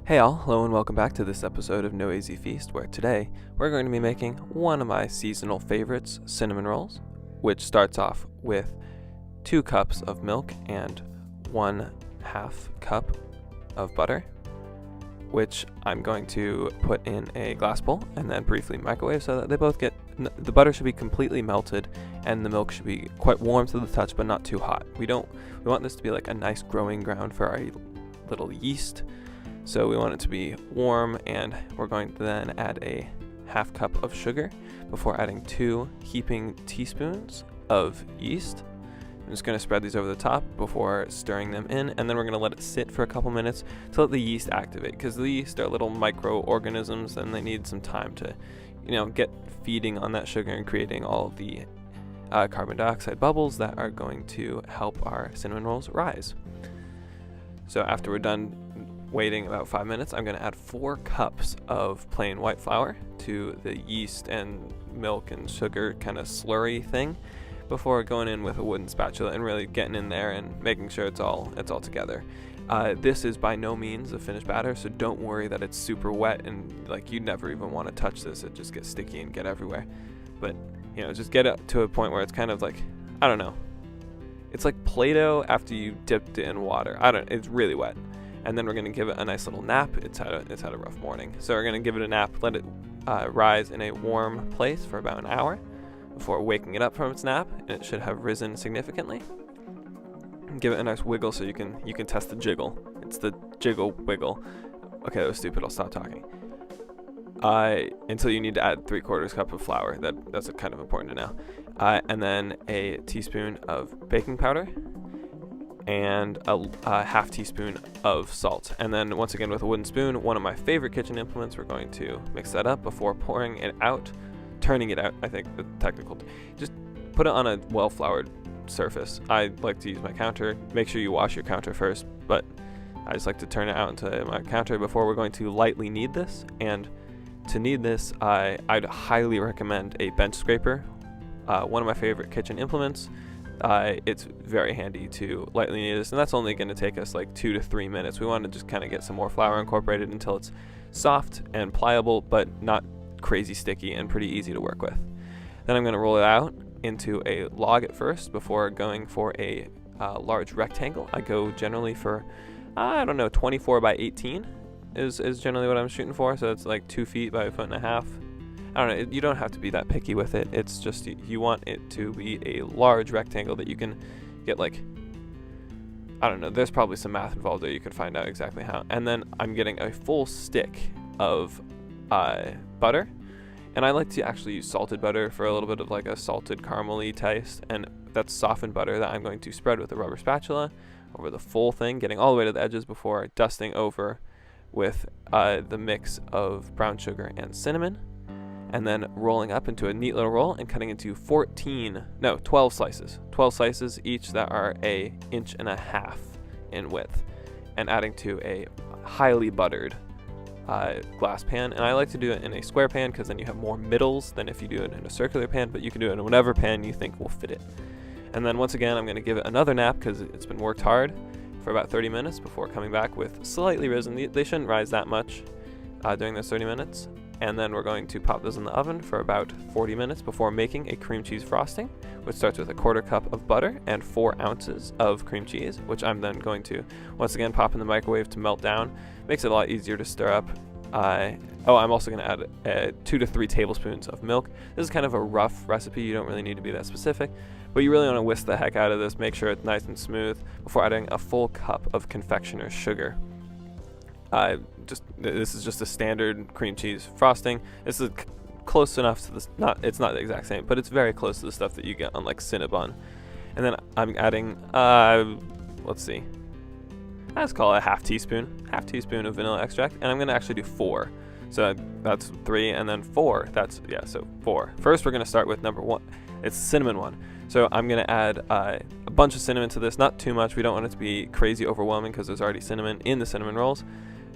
Hey all, hello and welcome back to this episode of No Easy Feast, where today we're going to be making one of my seasonal favorites, cinnamon rolls, which starts off with 2 cups of milk and 1/2 cup of butter, which I'm going to put in a glass bowl and then briefly microwave so that they both the butter should be completely melted and the milk should be quite warm to the touch but not too hot. We want this to be like a nice growing ground for our little yeast. So we want it to be warm, and we're going to then add a 1/2 cup of sugar before adding 2 heaping teaspoons of yeast. I'm just going to spread these over the top before stirring them in, and then we're going to let it sit for a couple minutes to let the yeast activate, because the yeast are little microorganisms and they need some time to, get feeding on that sugar and creating all of the carbon dioxide bubbles that are going to help our cinnamon rolls rise. So after we're done waiting about 5 minutes, I'm going to add 4 cups of plain white flour to the yeast and milk and sugar kind of slurry thing before going in with a wooden spatula and really getting in there and making sure it's all together. This is by no means a finished batter, so don't worry that it's super wet and you'd never even want to touch this. It just gets sticky and get everywhere. But just get it to a point where it's kind of I don't know. It's like Play-Doh after you dipped it in water. It's really wet. And then we're going to give it a nice little nap. It's had a rough morning. So we're going to give it a nap, let it rise in a warm place for about an hour before waking it up from its nap, and it should have risen significantly. Give it a nice wiggle so you can test the jiggle. It's the jiggle wiggle. Okay, that was stupid. I'll stop talking. Until you need to add 3/4 cup of flour. That's kind of important to know. And then a teaspoon of baking powder and a 1/2 teaspoon of salt. And then once again with a wooden spoon, one of my favorite kitchen implements, we're going to mix that up before pouring it out, turning it out, I think the technical. Just put it on a well-floured surface. I like to use my counter. Make sure you wash your counter first, but I just like to turn it out into my counter before we're going to lightly knead this. And to knead this, I'd highly recommend a bench scraper, one of my favorite kitchen implements. It's very handy to lightly knead this, and that's only going to take us 2 to 3 minutes. We want to just kind of get some more flour incorporated until it's soft and pliable, but not crazy sticky and pretty easy to work with. Then I'm going to roll it out into a log at first before going for a large rectangle. I go generally for, 24 by 18 is generally what I'm shooting for, so it's 2 feet by 1.5 feet. I don't know, you don't have to be that picky with it. It's just you want it to be a large rectangle that you can get there's probably some math involved there. You can find out exactly how. And then I'm getting a full stick of butter. And I like to actually use salted butter for a little bit of a salted caramel-y taste. And that's softened butter that I'm going to spread with a rubber spatula over the full thing, getting all the way to the edges before dusting over with the mix of brown sugar and cinnamon. And then rolling up into a neat little roll and cutting into 12 slices. 12 slices each that are 1.5 inches in width, and adding to a highly buttered glass pan. And I like to do it in a square pan because then you have more middles than if you do it in a circular pan, but you can do it in whatever pan you think will fit it. And then once again, I'm going to give it another nap because it's been worked hard for about 30 minutes before coming back with slightly risen. They shouldn't rise that much during those 30 minutes. And then we're going to pop those in the oven for about 40 minutes before making a cream cheese frosting, which starts with a 1/4 cup of butter and 4 ounces of cream cheese, which I'm then going to once again pop in the microwave to melt down. Makes it a lot easier to stir up. I'm also going to add 2 to 3 tablespoons of milk. This is kind of a rough recipe. You don't really need to be that specific, but you really want to whisk the heck out of this. Make sure it's nice and smooth before adding a full cup of confectioner's sugar. This is just a standard cream cheese frosting. This is close enough to this. It's not the exact same, but it's very close to the stuff that you get on Cinnabon. And then I'm adding, let's see, let's call it a 1/2 teaspoon of vanilla extract, and I'm gonna actually do 4. So that's 3, and then 4. So 4. First, we're gonna start with number 1. It's cinnamon one. So I'm gonna add a bunch of cinnamon to this. Not too much. We don't want it to be crazy overwhelming because there's already cinnamon in the cinnamon rolls.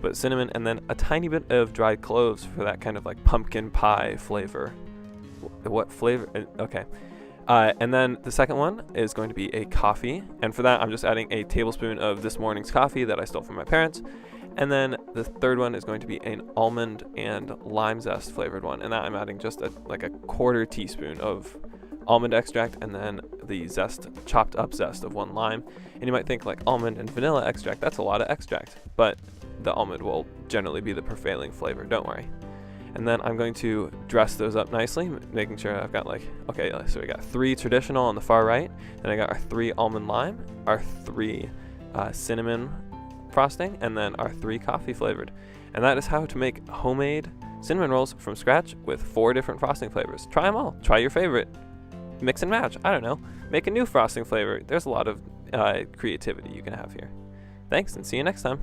But cinnamon, and then a tiny bit of dried cloves for that kind of pumpkin pie flavor. What flavor? Okay. And then the second one is going to be a coffee, and for that I'm just adding a tablespoon of this morning's coffee that I stole from my parents, And then the third one is going to be an almond and lime zest flavored one, and that I'm adding just like a quarter teaspoon of almond extract and then the zest, chopped up zest of 1 lime. And you might think like almond and vanilla extract, that's a lot of extract, but the almond will generally be the prevailing flavor, don't worry. And then I'm going to dress those up nicely, making sure I've got like, okay, so we got 3 traditional on the far right, then I got our 3 almond lime, our 3 cinnamon frosting, and then our 3 coffee flavored. And that is how to make homemade cinnamon rolls from scratch with 4 different frosting flavors. Try them all. Try your favorite. Mix and match. I don't know. Make a new frosting flavor. There's a lot of creativity you can have here. Thanks, and see you next time.